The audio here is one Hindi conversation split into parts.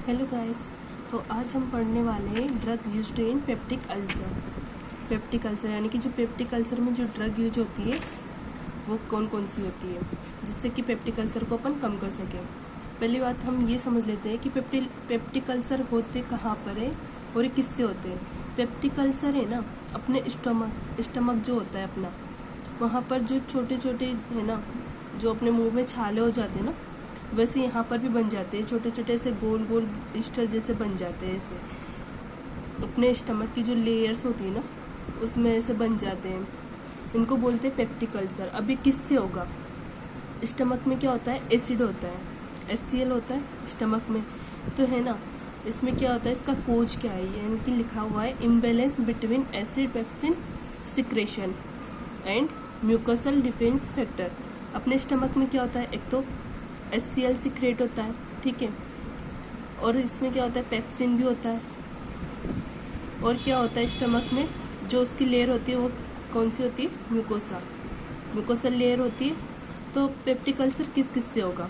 Hello guys. तो आज हम पढ़ने वाले हैं drug used in peptic ulcer. Peptic ulcer यानी कि जो पेप्टिक अल्सर में जो ड्रग यूज होती है वो कौन कौन सी होती है, जिससे कि पेप्टिक अल्सर को अपन कम कर सकें। पहली बात हम ये समझ लेते हैं कि पेप्टिक अल्सर होते कहाँ पर है और ये किससे होते हैं। पेप्टिक अल्सर है ना, अपने स्टमक जो होता है अपना, वहाँ पर जो छोटे छोटे है ना, जो अपने मुँह में छाले हो जाते हैं ना, वैसे यहाँ पर भी बन जाते हैं। छोटे छोटे से गोल गोल स्टर जैसे बन जाते हैं। ऐसे अपने स्टमक की जो लेयर्स होती है ना, उसमें ऐसे बन जाते हैं। इनको बोलते हैं पेप्टिक अल्सर। अभी किससे होगा? स्टमक में क्या होता है? एसिड होता है, HCl होता है स्टमक में, तो है ना। इसमें क्या होता है, इसका कोज क्या है, यानी कि लिखा हुआ है imbalance between acid pepsin secretion and mucosal defence factor. अपने स्टमक में क्या होता है, एक तो HCl सिक्रेट होता है, ठीक है, और इसमें क्या होता है, पेप्सिन भी होता है। और क्या होता है स्टमक में, जो उसकी लेयर होती है वो कौन सी होती है? म्यूकोसल लेयर होती है। तो पेप्टिक अल्सर किस किस से होगा?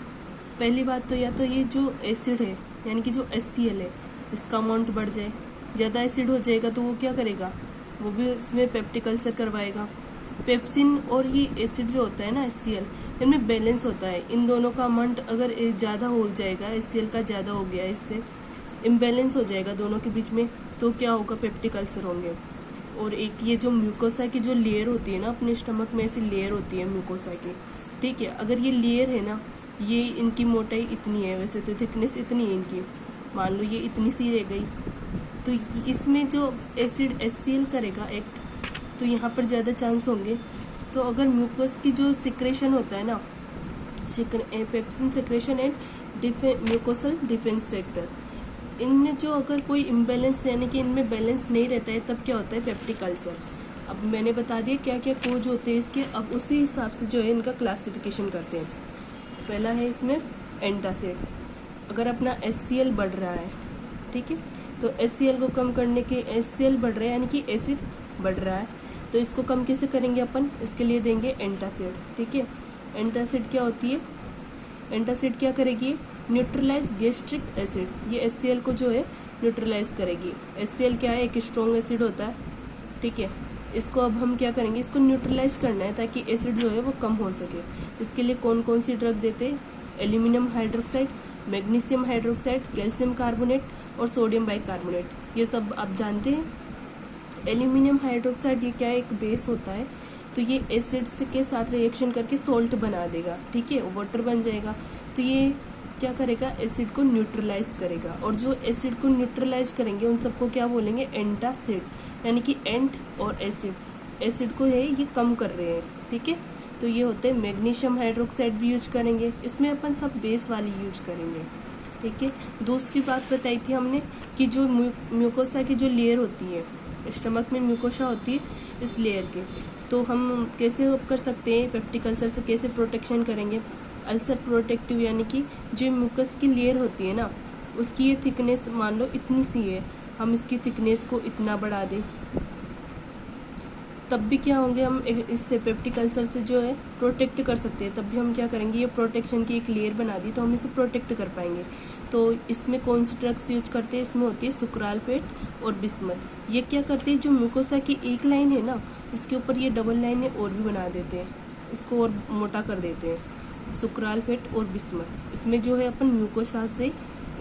पहली बात तो या तो ये जो एसिड है यानी कि जो HCl है, इसका अमाउंट बढ़ जाए, ज़्यादा एसिड हो जाएगा तो वो क्या करेगा, वो भी इसमें पेप्टिक अल्सर करवाएगा। पेप्सिन और ये एसिड जो होता है ना HCl, इनमें बैलेंस होता है। इन दोनों का अमाउंट अगर ज़्यादा हो जाएगा, HCl का ज़्यादा हो गया, इससे इम्बैलेंस हो जाएगा दोनों के बीच में, तो क्या होगा, पेप्टिक अल्सर होंगे। और एक ये जो म्यूकोसा की जो लेयर होती है ना, अपने स्टमक में ऐसी लेयर होती है म्यूकोसा की, ठीक है। अगर ये लेयर है ना, ये इनकी मोटाई इतनी है, वैसे तो थिकनेस इतनी है इनकी, मान लो ये इतनी सी रह गई, तो इसमें जो एसिड HCl करेगा एक्ट, तो यहाँ पर ज़्यादा चांस होंगे। तो अगर म्यूकस की जो सिक्रेशन होता है ना, pepsin secretion and mucosal defence factor, इनमें जो अगर कोई इम्बैलेंस यानी कि इनमें बैलेंस नहीं रहता है, तब क्या होता है, पेप्टिक अल्सर। अब मैंने बता दिया क्या क्या कोज होते हैं इसके। अब उसी हिसाब से जो है इनका क्लासिफिकेशन करते हैं। पहला है इसमें एंटासिड। अगर अपना HCl बढ़ रहा है, ठीक है, तो HCl को कम करने के, HCl बढ़ रहा है यानी कि एसिड बढ़ रहा है, तो इसको कम कैसे करेंगे अपन, इसके लिए देंगे एंटासिड, ठीक है। एंटासिड क्या होती है? एंटासिड क्या करेगी? Neutralise gastric acid. ये HCl को जो है न्यूट्रलाइज करेगी। HCl क्या है, एक स्ट्रॉन्ग एसिड होता है, ठीक है। इसको अब हम क्या करेंगे, इसको न्यूट्रलाइज करना है ताकि एसिड जो है वो कम हो सके। इसके लिए कौन कौन सी ड्रग देते हैं? Aluminium hydroxide, magnesium hydroxide, calcium carbonate और सोडियम बाइकार्बोनेट। ये सब आप जानते हैं। एल्यूमिनियम हाइड्रोक्साइड ये क्या है, एक बेस होता है, तो ये एसिड के साथ रिएक्शन करके सोल्ट बना देगा, ठीक है, वाटर बन जाएगा। तो ये क्या करेगा, एसिड को न्यूट्रलाइज करेगा। और जो एसिड को न्यूट्रलाइज करेंगे उन सबको क्या बोलेंगे, एंटासिड, यानी कि एंट और एसिड, एसिड को है ये कम कर रहे हैं, ठीक है। तो ये होते हैं। मैग्नीशियम हाइड्रोक्साइड भी यूज करेंगे, इसमें अपन सब बेस वाली यूज करेंगे, ठीक है। दूसरी बात बताई थी हमने कि जो म्यूकोसा की जो लेयर होती है, स्टमक में म्यूकोसा होती है, इस लेयर के, तो हम कैसे कर सकते हैं, पेप्टिक अल्सर से कैसे प्रोटेक्शन करेंगे। अल्सर प्रोटेक्टिव यानी कि जो म्यूकस की लेयर होती है ना, उसकी ये थिकनेस मान लो इतनी सी है, हम इसकी थिकनेस को इतना बढ़ा दें, तब भी क्या होंगे, हम इससे पेप्टिक अल्सर से जो है प्रोटेक्ट कर सकते हैं। तब भी हम क्या करेंगे, ये प्रोटेक्शन की एक लेयर बना दी तो हम इसे प्रोटेक्ट कर पाएंगे। तो इसमें कौन सी ड्रग्स यूज करते हैं? इसमें होती है सुक्रालफेट और बिस्मथ। ये क्या करते हैं, जो म्यूकोसा की एक लाइन है ना, इसके ऊपर ये डबल लाइन है और भी बना देते हैं, इसको और मोटा कर देते हैं। सुक्रालफेट और बिस्मथ, इसमें जो है अपन म्यूकोसा से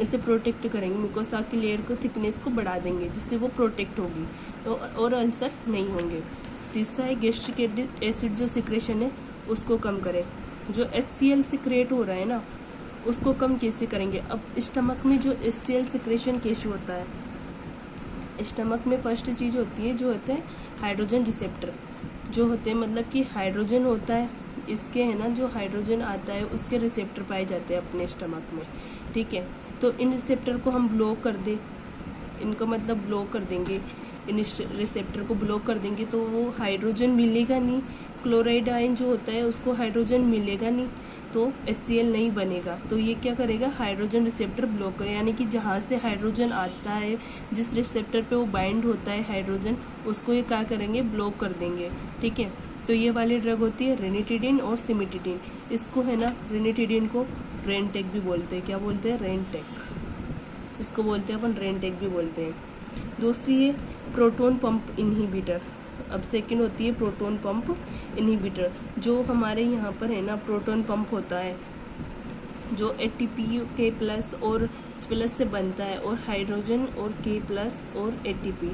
इसे प्रोटेक्ट करेंगे, म्यूकोसा की लेयर को थिकनेस को बढ़ा देंगे, जिससे वो प्रोटेक्ट होगी और अल्सर नहीं होंगे। तीसरा है गैस्ट्रिक एसिड, जो सिक्रेशन है उसको कम करें। जो HCl सिक्रेट हो रहा है ना, उसको कम कैसे करेंगे। अब स्टमक में जो HCl सिक्रेशन कैसे होता है, स्टमक में फर्स्ट चीज होती है जो होता है हाइड्रोजन रिसेप्टर, जो होते हैं मतलब कि हाइड्रोजन होता है इसके, है ना, जो हाइड्रोजन आता है उसके रिसेप्टर पाए जाते हैं अपने स्टमक में, ठीक है। तो इन रिसेप्टर को हम ब्लॉक कर दें, इनको मतलब ब्लॉक कर देंगे, इन रिसेप्टर को ब्लॉक कर देंगे, तो वो हाइड्रोजन मिलेगा नहीं, क्लोराइड आयन जो होता है उसको हाइड्रोजन मिलेगा नहीं, तो HCl नहीं बनेगा। तो ये क्या करेगा, हाइड्रोजन रिसेप्टर ब्लॉक करे, यानी कि जहाँ से हाइड्रोजन आता है, जिस रिसेप्टर पे वो बाइंड होता है हाइड्रोजन, उसको ये क्या करेंगे, ब्लॉक कर देंगे, ठीक है। तो ये वाली ड्रग होती है रेनिटिडिन और सिमिटिडिन। इसको है ना, रेनिटिडिन को रेनटेक भी बोलते हैं। क्या बोलते हैं, रेनटेक। इसको बोलते हैं अपन रेंटेक भी बोलते हैं। दूसरी है प्रोटोन पंप इनहिबिटर। अब सेकंड होती है प्रोटोन पंप इनहिबिटर। जो हमारे यहाँ पर है ना प्रोटोन पंप होता है जो ATP K प्लस और H प्लस से बनता है, और हाइड्रोजन और K प्लस और ATP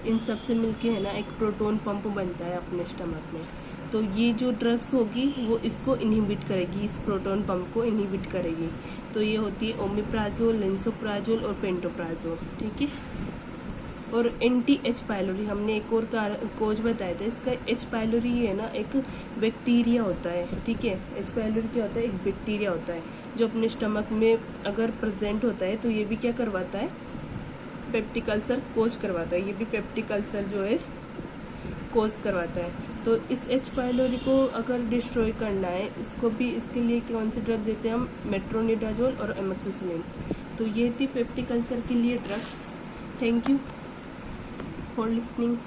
इन सब से मिलके है ना एक प्रोटोन पंप बनता है अपने स्टमक में। तो ये जो ड्रग्स होगी वो इसको इनहिबिट करेगी, इस प्रोटोन पंप को इनहिबिट करेगी। तो ये होती है ओमेप्राजोल, लेंसोप्राजोल और पेंटोप्राजोल, ठीक है। और एंटी एच पाइलोरी हमने एक और कोज बताया था इसका। एच पाइलोरी है ना एक बैक्टीरिया होता है, ठीक है। एच पाइलोरी क्या होता है, एक बैक्टीरिया होता है जो अपने स्टमक में अगर प्रेजेंट होता है तो ये भी क्या करवाता है, पेप्टिक अल्सर कोज करवाता है। ये भी पेप्टिक अल्सर जो है कोज करवाता है। तो इस एच पाइलोरी को अगर डिस्ट्रॉय करना है, इसको भी, इसके लिए कौन सी ड्रग देते हैं हम, मेट्रोनिडाजोल और एमोक्सिसिलिन। तो ये थी पेप्टिक अल्सर के लिए drugs. Thank you for listening.